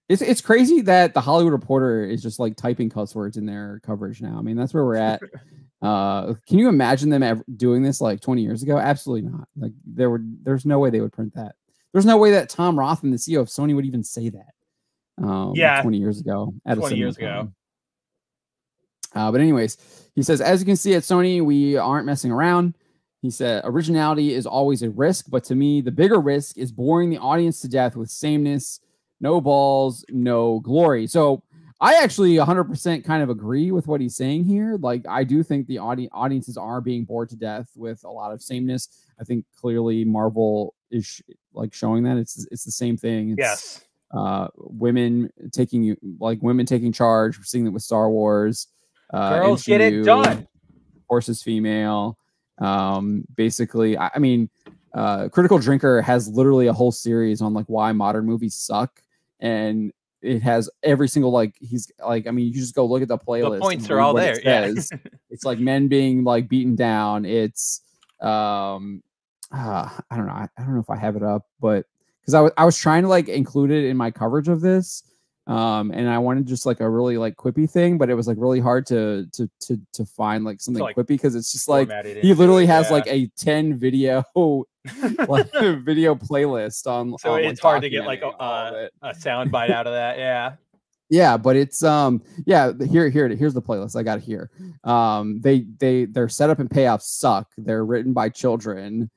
it's crazy that the Hollywood Reporter is just like typing cuss words in their coverage now. I mean, that's where we're at. Can you imagine them ever doing this like 20 years ago? Absolutely not. Like there's no way they would print that. There's no way that Tom Rothman, the CEO of Sony, would even say that. 20 years ago. 20 years ago. But anyways, he says, as you can see at Sony, we aren't messing around. He said, originality is always a risk, but to me, the bigger risk is boring the audience to death with sameness, no balls, no glory. So I actually 100% kind of agree with what he's saying here. Like, I do think the audiences are being bored to death with a lot of sameness. I think clearly Marvel is like showing that it's the same thing. It's, yes. Women taking charge. We're seeing that with Star Wars. Girls MCU, get it done. Horse is female. Basically, I mean, Critical Drinker has literally a whole series on like why modern movies suck, and it has every single like he's like. I mean, you just go look at the playlist. The points are all there. Yeah, it's like men being like beaten down. It's I don't know. I don't know if I have it up, but because I was trying to like include it in my coverage of this. And I wanted just like a really like quippy thing, but it was like really hard to find like something like quippy because it's just like he literally has like a 10 video like video playlist on. So it's hard to get like a sound bite out of that. Yeah, but it's here's the playlist. I got it here. Their setup and payoffs suck. They're written by children.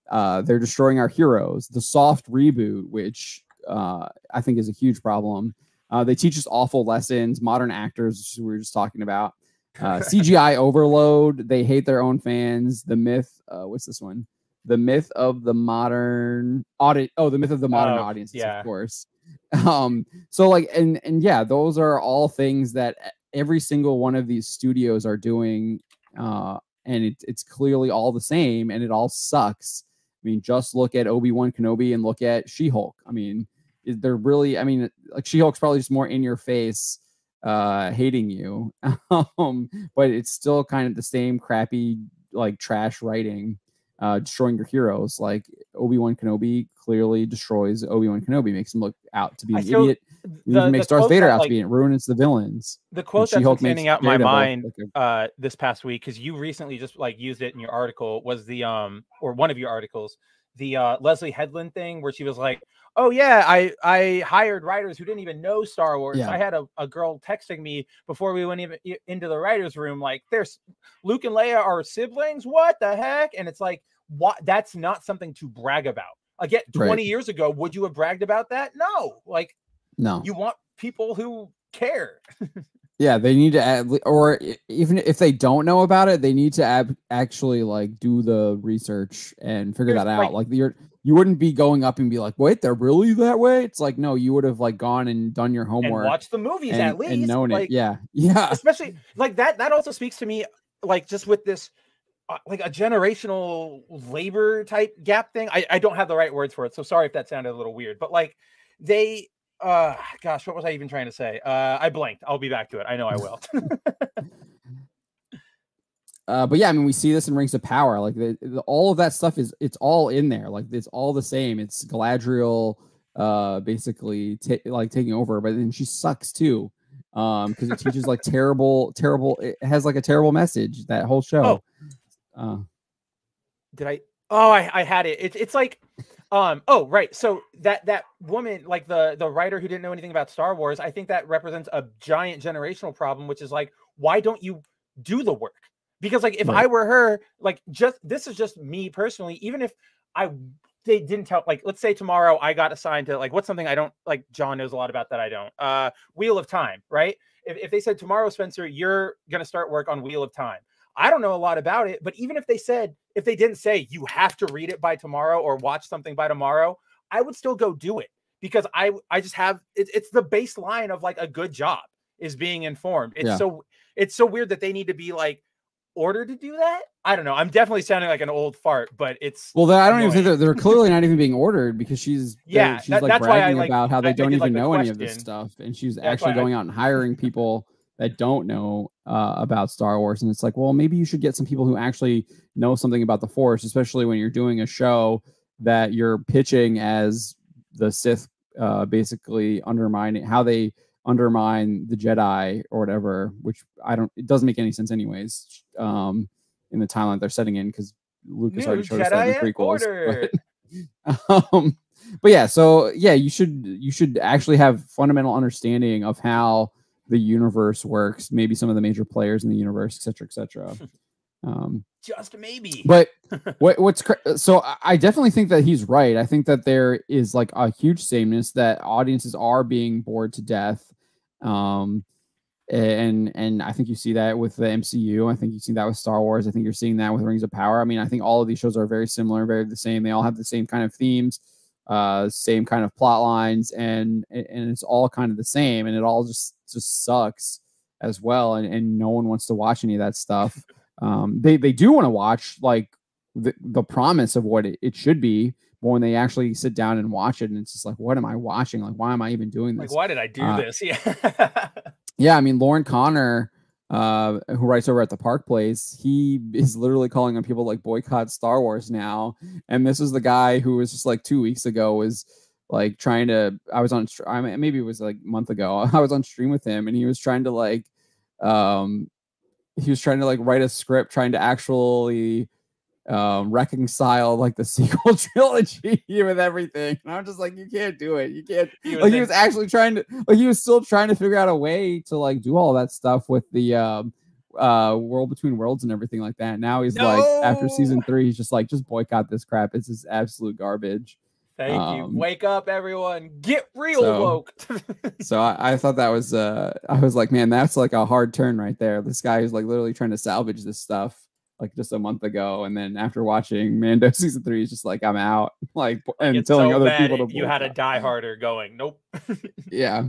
They're destroying our heroes. The soft reboot, which I think is a huge problem. They teach us awful lessons. Modern actors, we were just talking about. CGI overload. They hate their own fans. The myth. What's this one? The myth of the modern audit. Oh, the myth of the modern audiences, of course. So like, and yeah, those are all things that every single one of these studios are doing. And it's clearly all the same, and it all sucks. I mean, just look at Obi-Wan Kenobi and look at She-Hulk. I mean, they're really, I mean, like She-Hulk's probably just more in your face, hating you. But it's still kind of the same crappy, like trash writing, destroying your heroes. Like Obi-Wan Kenobi clearly destroys Obi-Wan Kenobi, makes him look out to be an idiot. Makes Darth Vader out to be, it ruins the villains. The quote that's standing out in my mind this past week, because you recently just like used it in your article, was the or one of your articles, the Leslie Headland thing, where she was like, oh yeah, I hired writers who didn't even know Star Wars. Yeah. I had a girl texting me before we went even into the writers' room, like, there's Luke and Leia are siblings. What the heck? And it's like, what? That's not something to brag about. Again, 20 years ago, would you have bragged about that? No. Like, no. You want people who care. Yeah, they need to add, or even if they don't know about it, they need to actually like do the research and figure that out. Like you wouldn't be going up and be like, wait, they're really that way? It's like, no, you would have like gone and done your homework and watched the movies at least and known like, it. Yeah. Yeah. Especially like that also speaks to me, like just with this like a generational labor type gap thing. I don't have the right words for it, so sorry if that sounded a little weird, but like they gosh, what was I even trying to say? I blanked. I'll be back to it. I know I will. But yeah, I mean, we see this in Rings of Power. Like all of that stuff it's all in there. Like it's all the same. It's Galadriel, basically like taking over, but then she sucks too, because it teaches like terrible. It has like a terrible message. That whole show. Did I? Oh, I had it. It's like. Oh, right. So that woman, like the writer who didn't know anything about Star Wars, I think that represents a giant generational problem, which is like, why don't you do the work? Because like, if I were her, like this is just me personally, even if they didn't tell, like, let's say tomorrow I got assigned to like, what's something I don't like, John knows a lot about that I don't, Wheel of Time, right? If they said tomorrow, Spencer, you're going to start work on Wheel of Time. I don't know a lot about it, but even if they didn't say you have to read it by tomorrow or watch something by tomorrow, I would still go do it, because I just have it's the baseline of like a good job is being informed. It's so weird that they need to be like ordered to do that. I don't know. I'm definitely sounding like an old fart, but it's I don't even think they're clearly not even being ordered, because she's like bragging about how they don't even know any of this stuff, and she's actually going out and hiring people that don't know about Star Wars. And it's like, well, maybe you should get some people who actually know something about the Force, especially when you're doing a show that you're pitching as the Sith basically undermining how they undermine the Jedi or whatever, which it doesn't make any sense anyways, in the timeline they're setting in, because Lucas already showed us that in the prequels. But yeah, so yeah, you should actually have fundamental understanding of how the universe works, maybe some of the major players in the universe, etc. Just maybe. But so I definitely think that he's right. I think that there is like a huge sameness that audiences are being bored to death. And I think you see that with the MCU. I think you see that with Star Wars. I think you're seeing that with Rings of Power. I mean, I think all of these shows are very similar, very the same. They all have the same kind of themes, same kind of plot lines, and it's all kind of the same, and it all just sucks as well. And no one wants to watch any of that stuff. They do want to watch like the promise of what it should be, but when they actually sit down and watch it, and it's just like, what am I watching? Like, why am I even doing this? Like, why did I do this? Yeah. Yeah, I mean, Lauren Connor, who writes over at the Park Place, he is literally calling on people like boycott Star Wars now. And this is the guy who was just like 2 weeks ago was like trying to, maybe it was like a month ago, I was on stream with him, and he was trying to like write a script, trying to actually reconcile like the sequel trilogy with everything. And I'm just like, you can't do it. You can't. He was actually trying to, like, he was still trying to figure out a way to like do all that stuff with the World Between Worlds and everything like that. Now he's like, after season 3, he's just like, just boycott this crap. It's just absolute garbage. Thank you. Wake up, everyone. Get real woke. So I thought that was I was like, man, that's like a hard turn right there. This guy is like literally trying to salvage this stuff like just a month ago, and then after watching Mando season 3, he's just like, I'm out. Like, and telling other people to you had a Die Harder going. Nope. Yeah.